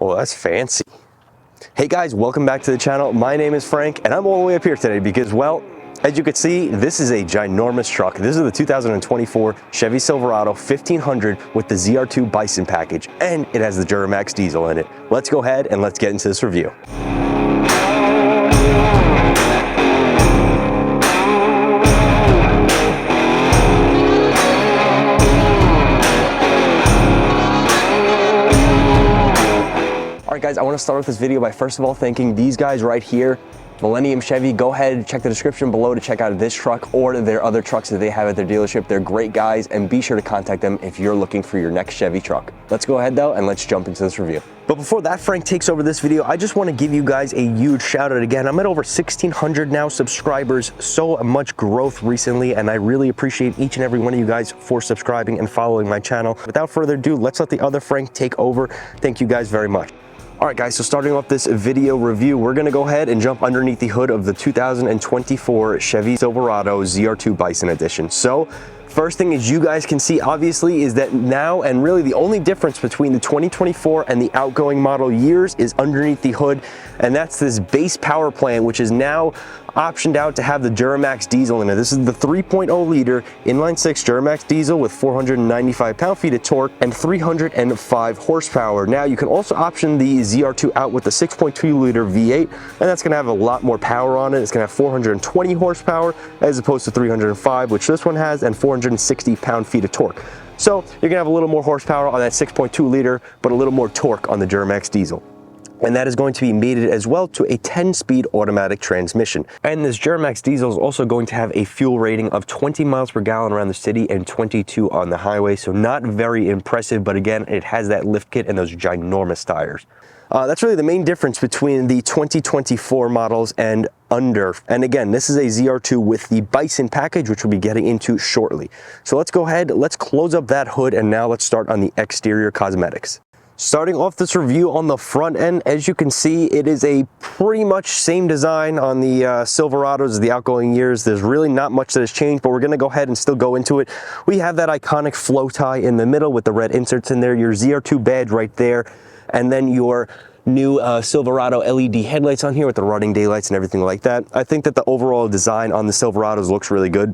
Well, that's fancy. Hey guys, welcome back to the channel. My name is Frank and I'm all the way up here today because, well, as you can see, this is a ginormous truck. This is the 2024 Chevy Silverado 1500 with the ZR2 Bison package, and it has the Duramax diesel in it. Let's go ahead and let's get into this review. Alright guys, I want to start off this video by first of all thanking these guys right here, Millennium Chevy. Go ahead, check the description below to check out this truck or their other trucks that they have at their dealership. They're great guys, and be sure to contact them if you're looking for your next Chevy truck. Let's go ahead though and let's jump into this review. But before that, Frank takes over this video, I just want to give you guys a huge shout out again. I'm at over 1,600 now subscribers. So much growth recently, and I really appreciate each and every one of you guys for subscribing and following my channel. Without further ado, let's let the other Frank take over. Thank you guys very much. Alright guys, so starting off this video review, we're going to go ahead and jump underneath the hood of the 2024 Chevy Silverado ZR2 Bison Edition. So, first thing as you guys can see obviously is that now, and really the only difference between the 2024 and the outgoing model years is underneath the hood, and that's this base power plant, which is now optioned out to have the Duramax diesel in it. This is the 3.0 liter inline six Duramax diesel with 495 pound-feet of torque and 305 horsepower. Now you can also option the ZR2 out with the 6.2 liter V8, and that's going to have a lot more power on it. It's going to have 420 horsepower as opposed to 305, which this one has, and 460 pound-feet of torque. So you're going to have a little more horsepower on that 6.2 liter, but a little more torque on the Duramax diesel. And that is going to be mated as well to a 10-speed automatic transmission. And this Duramax diesel is also going to have a fuel rating of 20 miles per gallon around the city and 22 on the highway. So not very impressive, but again, it has that lift kit and those ginormous tires. That's really the main difference between the 2024 models and under. And again, this is a ZR2 with the Bison package, which we'll be getting into shortly. So let's go ahead, let's close up that hood, and now let's start on the exterior cosmetics. Starting off this review on the front end, as you can see, it is a pretty much same design on the Silverados as the outgoing years. There's really not much that has changed, but we're going to go ahead and still go into it. We have that iconic flow tie in the middle with the red inserts in there, your ZR2 badge right there, and then your new Silverado LED headlights on here with the running daylights and everything like that. I think that the overall design on the Silverados looks really good.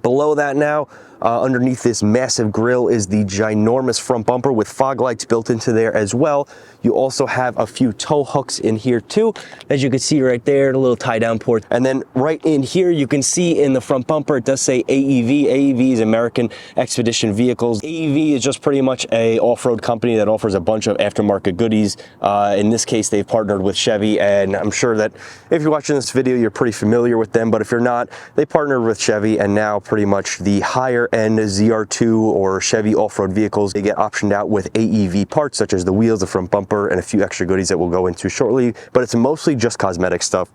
Below that now, underneath this massive grille is the ginormous front bumper with fog lights built into there as well. You also have a few tow hooks in here too, as you can see right there, a little tie down port. And then right in here, you can see in the front bumper, it does say AEV. AEV is American Expedition Vehicles. AEV is just pretty much a off-road company that offers a bunch of aftermarket goodies. In this case, they've partnered with Chevy, and I'm sure that if you're watching this video, you're pretty familiar with them, but if you're not, they partnered with Chevy, and now pretty much the higher end ZR2 or Chevy off-road vehicles, they get optioned out with AEV parts such as the wheels, the front bumper, and a few extra goodies that we'll go into shortly, but it's mostly just cosmetic stuff.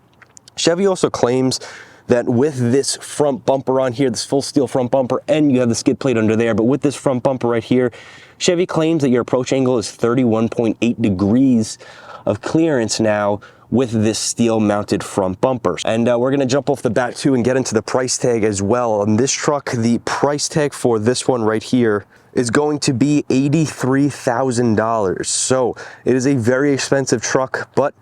Chevy also claims that with this front bumper on here, this full steel front bumper, and you have the skid plate under there, but with this front bumper right here, Chevy claims that your approach angle is 31.8 degrees of clearance now with this steel mounted front bumper. And we're gonna jump off the bat too and get into the price tag as well. On this truck, the price tag for this one right here is going to be $83,000. So it is a very expensive truck, but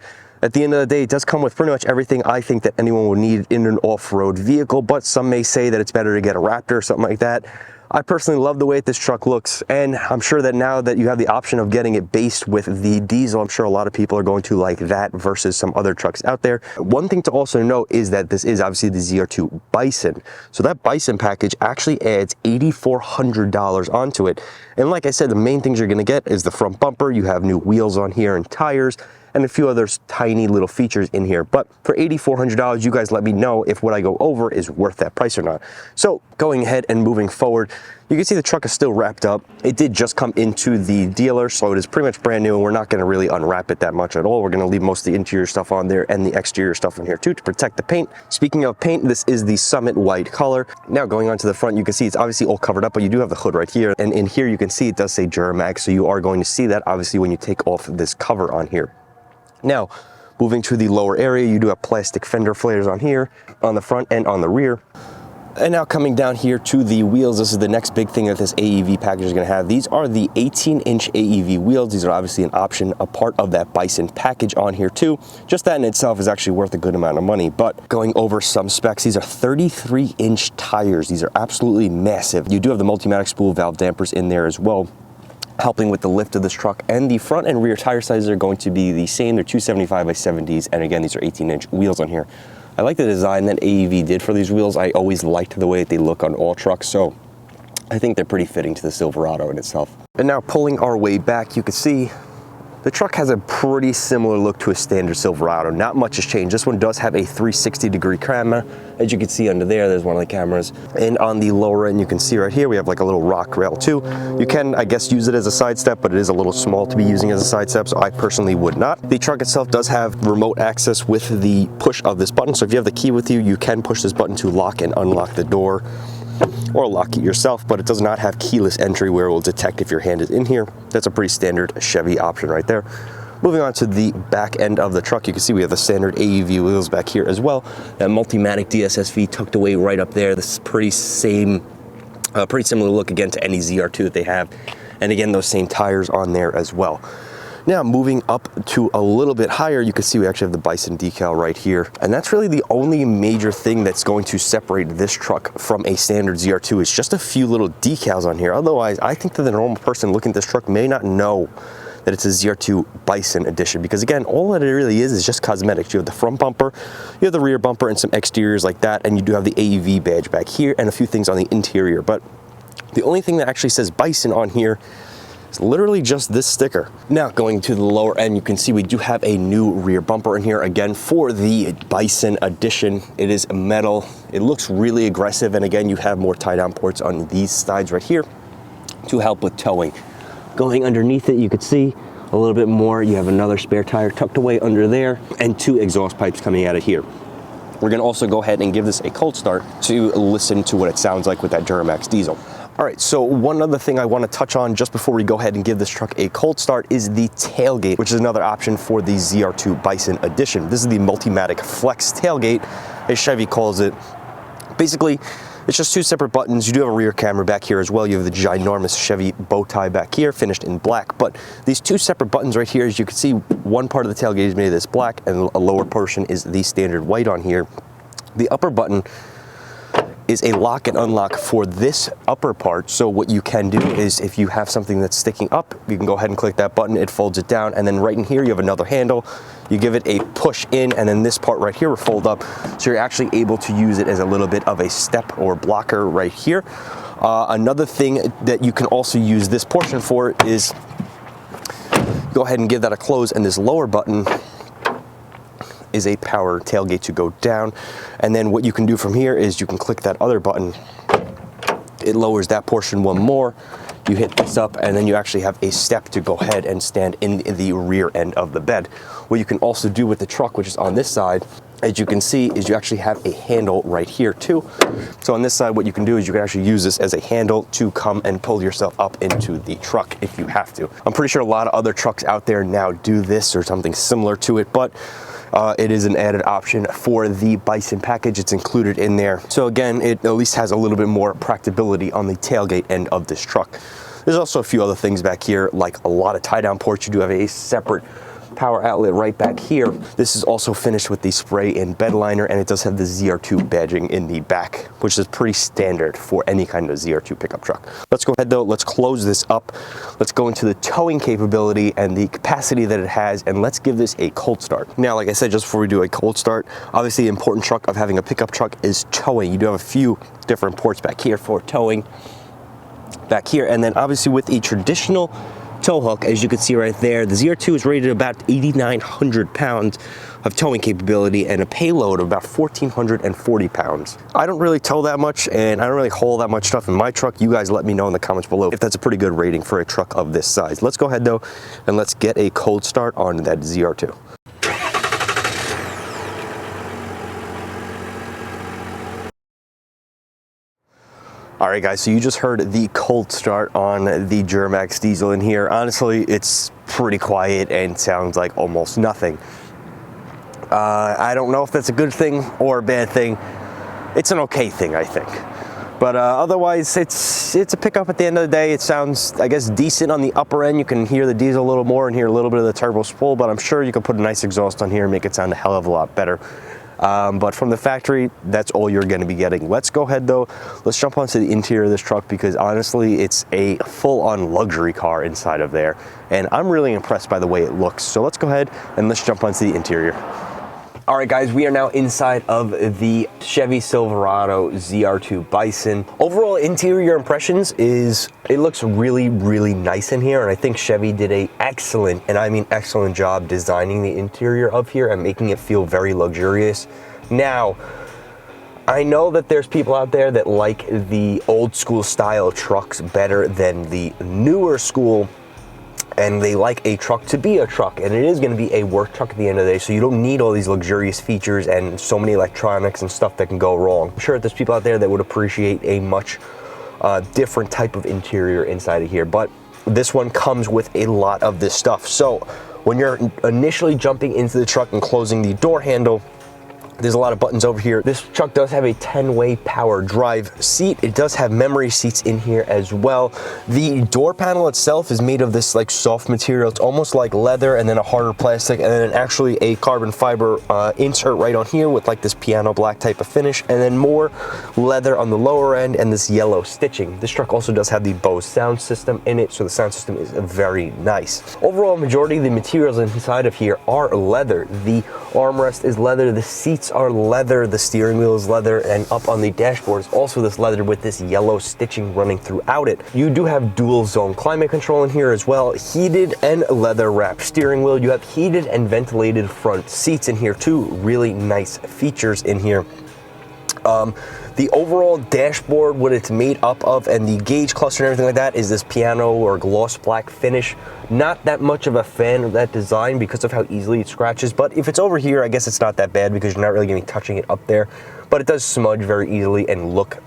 at the end of the day, it does come with pretty much everything I think that anyone would need in an off-road vehicle, but some may say that it's better to get a Raptor or something like that. I personally love the way this truck looks, and I'm sure that now that you have the option of getting it based with the diesel, I'm sure a lot of people are going to like that versus some other trucks out there. One thing to also note is that this is obviously the ZR2 Bison. So that Bison package actually adds $8,400 onto it. And like I said, the main things you're gonna get is the front bumper, you have new wheels on here and tires, and a few other tiny little features in here. But for $8,400, you guys let me know if what I go over is worth that price or not. So going ahead and moving forward, you can see the truck is still wrapped up. It did just come into the dealer, so it is pretty much brand new, and we're not gonna really unwrap it that much at all. We're gonna leave most of the interior stuff on there and the exterior stuff in here too to protect the paint. Speaking of paint, this is the Summit White color. Now going on to the front, you can see it's obviously all covered up, but you do have the hood right here. And in here, you can see it does say Duramax, so you are going to see that obviously when you take off this cover on here. Now, moving to the lower area, you do have plastic fender flares on here, on the front and on the rear. And now coming down here to the wheels, this is the next big thing that this AEV package is going to have. These are the 18-inch AEV wheels. These are obviously an option, a part of that Bison package on here too. Just that in itself is actually worth a good amount of money. But going over some specs, these are 33-inch tires. These are absolutely massive. You do have the Multimatic spool valve dampers in there as well, helping with the lift of this truck. And the front and rear tire sizes are going to be the same. They're 275 by 70s. And again, these are 18-inch wheels on here. I like the design that AEV did for these wheels. I always liked the way that they look on all trucks, so I think they're pretty fitting to the Silverado in itself. And now pulling our way back, you can see the truck has a pretty similar look to a standard Silverado. Not much has changed. This one does have a 360-degree camera. As you can see under there, there's one of the cameras. And on the lower end, you can see right here, we have like a little rock rail too. You can, I guess, use it as a side step, but it is a little small to be using as a side step, so I personally would not. The truck itself does have remote access with the push of this button. So if you have the key with you, you can push this button to lock and unlock the door, or lock it yourself, but it does not have keyless entry where it will detect if your hand is in here. That's a pretty standard Chevy option right there. Moving on to the back end of the truck, you can see we have the standard AEV wheels back here as well. That Multimatic DSSV tucked away right up there. This is pretty similar look again to any ZR2 that they have. And again, those same tires on there as well. Now moving up to a little bit higher, you can see we actually have the Bison decal right here. And that's really the only major thing that's going to separate this truck from a standard ZR2 is just a few little decals on here. Otherwise, I think that the normal person looking at this truck may not know that it's a ZR2 Bison edition, because again, all that it really is just cosmetics. You have the front bumper, you have the rear bumper and some exteriors like that, and you do have the AEV badge back here and a few things on the interior. But the only thing that actually says Bison on here it's literally just this sticker. Now going to the lower end, you can see we do have a new rear bumper in here again for the Bison edition. It is metal. It looks really aggressive, and again, you have more tie down ports on these sides right here to help with towing. Going underneath it, you can see a little bit more. You have another spare tire tucked away under there and two exhaust pipes coming out of here. We're gonna also go ahead and give this a cold start to listen to what it sounds like with that Duramax diesel. All right, so one other thing I want to touch on just before we go ahead and give this truck a cold start is the tailgate, which is another option for the ZR2 Bison edition. This is the Multimatic Flex tailgate, as Chevy calls it. Basically, it's just two separate buttons. You do have a rear camera back here as well. You have the ginormous Chevy bow tie back here, finished in black. But these two separate buttons right here, as you can see, one part of the tailgate is made of this black, and a lower portion is the standard white on here. The upper button is a lock and unlock for this upper part. So what you can do is if you have something that's sticking up, you can go ahead and click that button, it folds it down, and then right in here you have another handle. You give it a push in, and then this part right here will fold up. So you're actually able to use it as a little bit of a step or blocker right here. Another thing that you can also use this portion for is go ahead and give that a close, and this lower button is a power tailgate to go down. And then what you can do from here is you can click that other button. It lowers that portion one more. You hit this up, and then you actually have a step to go ahead and stand in the rear end of the bed. What you can also do with the truck, which is on this side, as you can see, is you actually have a handle right here too. So on this side, what you can do is you can actually use this as a handle to come and pull yourself up into the truck if you have to. I'm pretty sure a lot of other trucks out there now do this or something similar to it, but it is an added option for the Bison package. It's included in there. So again, it at least has a little bit more practicability on the tailgate end of this truck. There's also a few other things back here, like a lot of tie down ports. You do have a separate power outlet right back here. This is also finished with the spray in bed liner, and it does have the ZR2 badging in the back, which is pretty standard for any kind of ZR2 pickup truck. Let's go ahead though, let's close this up. Let's go into the towing capability and the capacity that it has, and let's give this a cold start. Now, like I said, just before we do a cold start, obviously the important truck of having a pickup truck is towing. You do have a few different ports back here for towing back here, and then obviously with a traditional tow hook, as you can see right there, the ZR2 is rated about 8,900 pounds of towing capability and a payload of about 1,440 pounds. I don't really tow that much, and I don't really haul that much stuff in my truck. You guys let me know in the comments below if that's a pretty good rating for a truck of this size. Let's go ahead though, and let's get a cold start on that ZR2. All right, guys, so you just heard the cold start on the Duramax diesel in here. Honestly, it's pretty quiet and sounds like almost nothing. I don't know if that's a good thing or a bad thing. it's an okay thing, I think. But otherwise, it's a pickup at the end of the day. It sounds, I guess, decent on the upper end. You can hear the diesel a little more and hear a little bit of the turbo spool, but I'm sure you can put a nice exhaust on here and make it sound a hell of a lot better. But from the factory, that's all you're going to be getting. Let's go ahead though. Let's jump onto the interior of this truck, because honestly, it's a full-on luxury car inside of there. And I'm really impressed by the way it looks. So let's go ahead and let's jump onto the interior. All right, guys, we are now inside of the Chevy Silverado ZR2 Bison. Overall interior impressions is, it looks really, really nice in here. And I think Chevy did a excellent, and I mean excellent job designing the interior of here and making it feel very luxurious. Now, I know that there's people out there that like the old school style trucks better than the newer school, and they like a truck to be a truck, and it is going to be a work truck at the end of the day, so you don't need all these luxurious features and so many electronics and stuff that can go wrong. I'm sure there's people out there that would appreciate a much different type of interior inside of here, but this one comes with a lot of this stuff. So when you're initially jumping into the truck and closing the door handle, there's a lot of buttons over here. This truck does have a 10-way power drive seat. It does have memory seats in here as well. The door panel itself is made of this like soft material. It's almost like leather and then a harder plastic, and then actually a carbon fiber insert right on here with like this piano black type of finish, and then more leather on the lower end and this yellow stitching. This truck also does have the Bose sound system in it, so the sound system is very nice. Overall, majority of the materials inside of here are leather. The armrest is leather, the seats are leather, the steering wheel is leather, and up on the dashboard is also this leather with this yellow stitching running throughout it. You do have dual zone climate control in here as well, heated and leather wrapped steering wheel. You have heated and ventilated front seats in here too. Really nice features in here. The overall dashboard, what it's made up of, and the gauge cluster and everything like that is this piano or gloss black finish. Not that much of a fan of that design because of how easily it scratches, but if it's over here, I guess it's not that bad because you're not really going to be touching it up there, but it does smudge very easily and look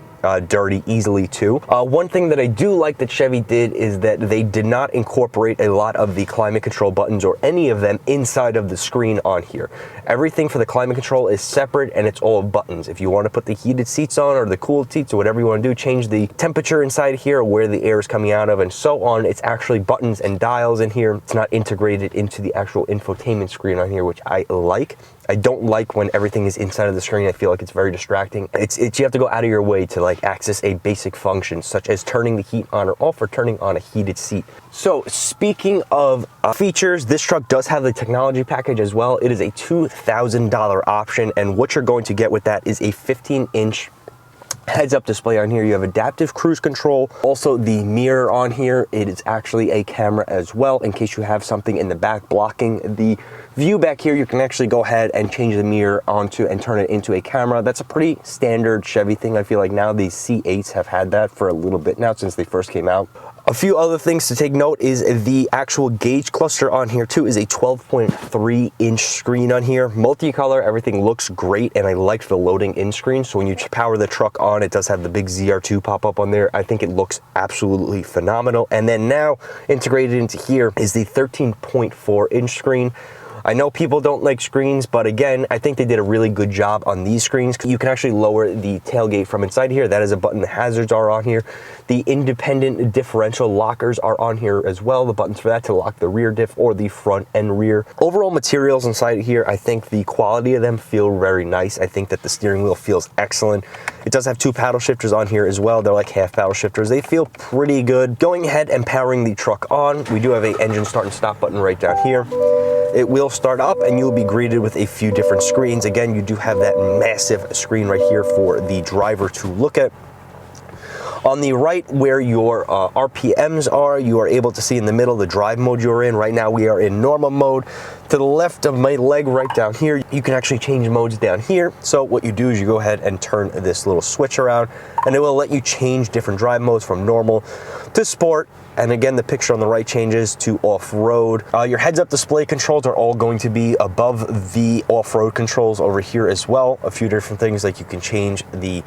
dirty easily too. One thing that I do like that Chevy did is that they did not incorporate a lot of the climate control buttons or any of them inside of the screen on here. Everything for the climate control is separate and it's all buttons. If you want to put the heated seats on or the cooled seats or whatever you want to do, change the temperature inside here, where the air is coming out of and so on, it's actually buttons and dials in here. It's not integrated into the actual infotainment screen on here, which I like. I don't like when everything is inside of the screen. I feel like it's very distracting. You have to go out of your way to like access a basic function such as turning the heat on or off or turning on a heated seat. So speaking of features, this truck does have the technology package as well. It is a $2,000 option, and what you're going to get with that is a 15-inch heads-up display on here. You have adaptive cruise control, also the mirror on here. It is actually a camera as well in case you have something in the back blocking the view back here. You can actually go ahead and change the mirror onto and turn it into a camera. That's a pretty standard Chevy thing. I feel like now these C8s have had that for a little bit now since they first came out. A few other things to take note is the actual gauge cluster on here too is a 12.3-inch screen on here. Multicolor, everything looks great, and I liked the loading in screen. So when you power the truck on, it does have the big ZR2 pop up on there. I think it looks absolutely phenomenal. And then now integrated into here is the 13.4-inch screen. I know people don't like screens, but again, I think they did a really good job on these screens. You can actually lower the tailgate from inside here. That is a button. The hazards are on here. The independent differential lockers are on here as well. The buttons for that to lock the rear diff or the front and rear. Overall materials inside here, I think the quality of them feel very nice. I think that the steering wheel feels excellent. It does have 2 paddle shifters on here as well. They're like half paddle shifters. They feel pretty good. Going ahead and powering the truck on, we do have an engine start and stop button right down here. It will start up and you'll be greeted with a few different screens. Again, you do have that massive screen right here for the driver to look at. On the right, where your RPMs are, you are able to see in the middle the drive mode you're in. Right now we are in normal mode. To the left of my leg right down here, you can actually change modes down here. So what you do is you go ahead and turn this little switch around and it will let you change different drive modes from normal to sport. And again, the picture on the right changes to off-road. Your heads-up display controls are all going to be above the off-road controls over here as well. A few different things, like you can change the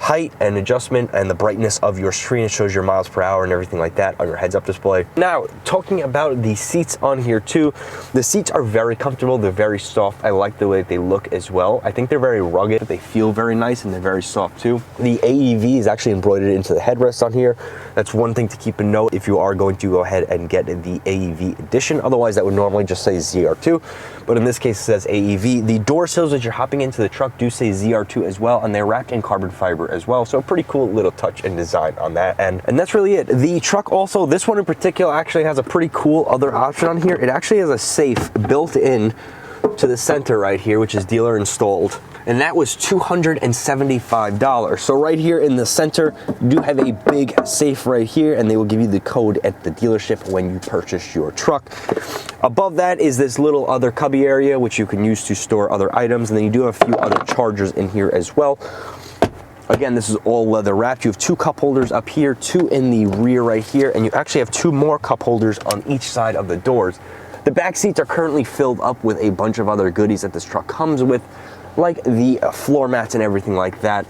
height and adjustment and the brightness of your screen. It shows your miles per hour and everything like that on your heads-up display. Now, talking about the seats on here too, the seats are very comfortable. They're very soft. I like the way they look as well. I think they're very rugged, but they feel very nice and they're very soft too. The AEV is actually embroidered into the headrest on here. That's one thing to keep in note if you are going to go ahead and get the AEV edition. Otherwise, that would normally just say ZR2, but in this case, it says AEV. The door sills as you're hopping into the truck do say ZR2 as well, and they're wrapped in carbon fiber as well. So a pretty cool little touch and design on that end. And that's really it. The truck also, this one in particular, actually has a pretty cool other option on here. It actually has a safe built in to the center right here, which is dealer installed. And that was $275. So right here in the center, you do have a big safe right here, and they will give you the code at the dealership when you purchase your truck. Above that is this little other cubby area, which you can use to store other items. And then you do have a few other chargers in here as well. Again, this is all leather wrapped. You have 2 cup holders up here, 2 in the rear right here, and you actually have 2 more cup holders on each side of the doors. The back seats are currently filled up with a bunch of other goodies that this truck comes with, like the floor mats and everything like that.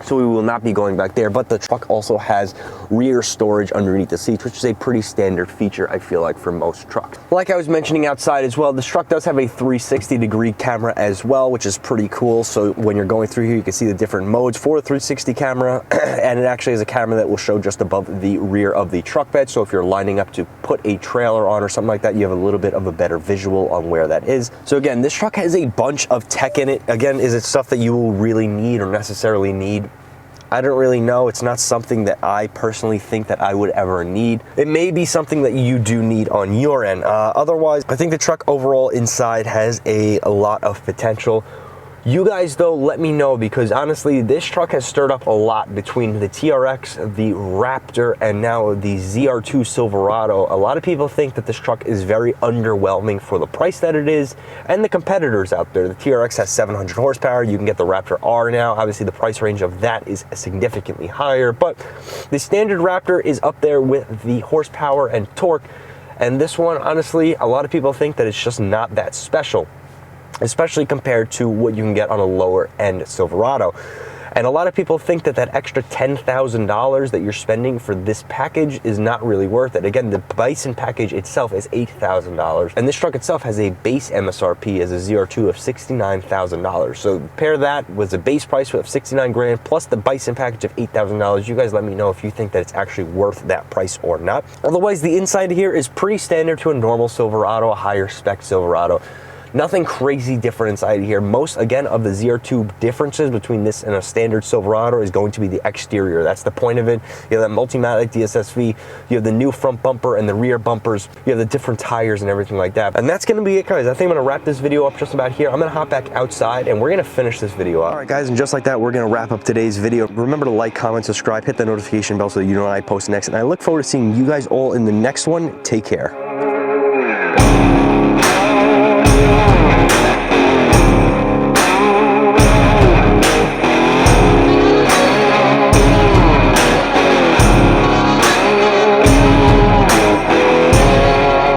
So we will not be going back there, but the truck also has rear storage underneath the seats, which is a pretty standard feature, I feel like, for most trucks. Like I was mentioning outside as well, this truck does have a 360-degree camera as well, which is pretty cool. So when you're going through here, you can see the different modes for the 360 camera, and it actually is a camera that will show just above the rear of the truck bed. So if you're lining up to put a trailer on or something like that, you have a little bit of a better visual on where that is. So again, this truck has a bunch of tech in it. Again, is it stuff that you will really need or necessarily need? I don't really know. It's not something that I personally think that I would ever need. It may be something that you do need on your end. Otherwise, I think the truck overall inside has a lot of potential. You guys, though, let me know, because honestly, this truck has stirred up a lot between the TRX, the Raptor, and now the ZR2 Silverado. A lot of people think that this truck is very underwhelming for the price that it is and the competitors out there. The TRX has 700 horsepower. You can get the Raptor R now. Obviously, the price range of that is significantly higher, but the standard Raptor is up there with the horsepower and torque. And this one, honestly, a lot of people think that it's just not that special, especially compared to what you can get on a lower end Silverado. And a lot of people think that that extra $10,000 that you're spending for this package is not really worth it. Again, the Bison package itself is $8,000, and this truck itself has a base MSRP as a ZR2 of $69,000. So pair that with the base price of 69 grand plus the Bison package of $8,000. You guys let me know if you think that it's actually worth that price or not. Otherwise, the inside here is pretty standard to a normal Silverado, a higher spec Silverado. Nothing crazy different inside here. Most, again, of the ZR2 differences between this and a standard Silverado is going to be the exterior. That's the point of it. You have that Multimatic DSSV, you have the new front bumper and the rear bumpers, you have the different tires and everything like that. And that's gonna be it, guys. I think I'm gonna wrap this video up just about here. I'm gonna hop back outside and we're gonna finish this video up. All right, guys, and just like that, we're gonna wrap up today's video. Remember to like, comment, subscribe, hit the notification bell so that you know when I post next. And I look forward to seeing you guys all in the next one. Take care.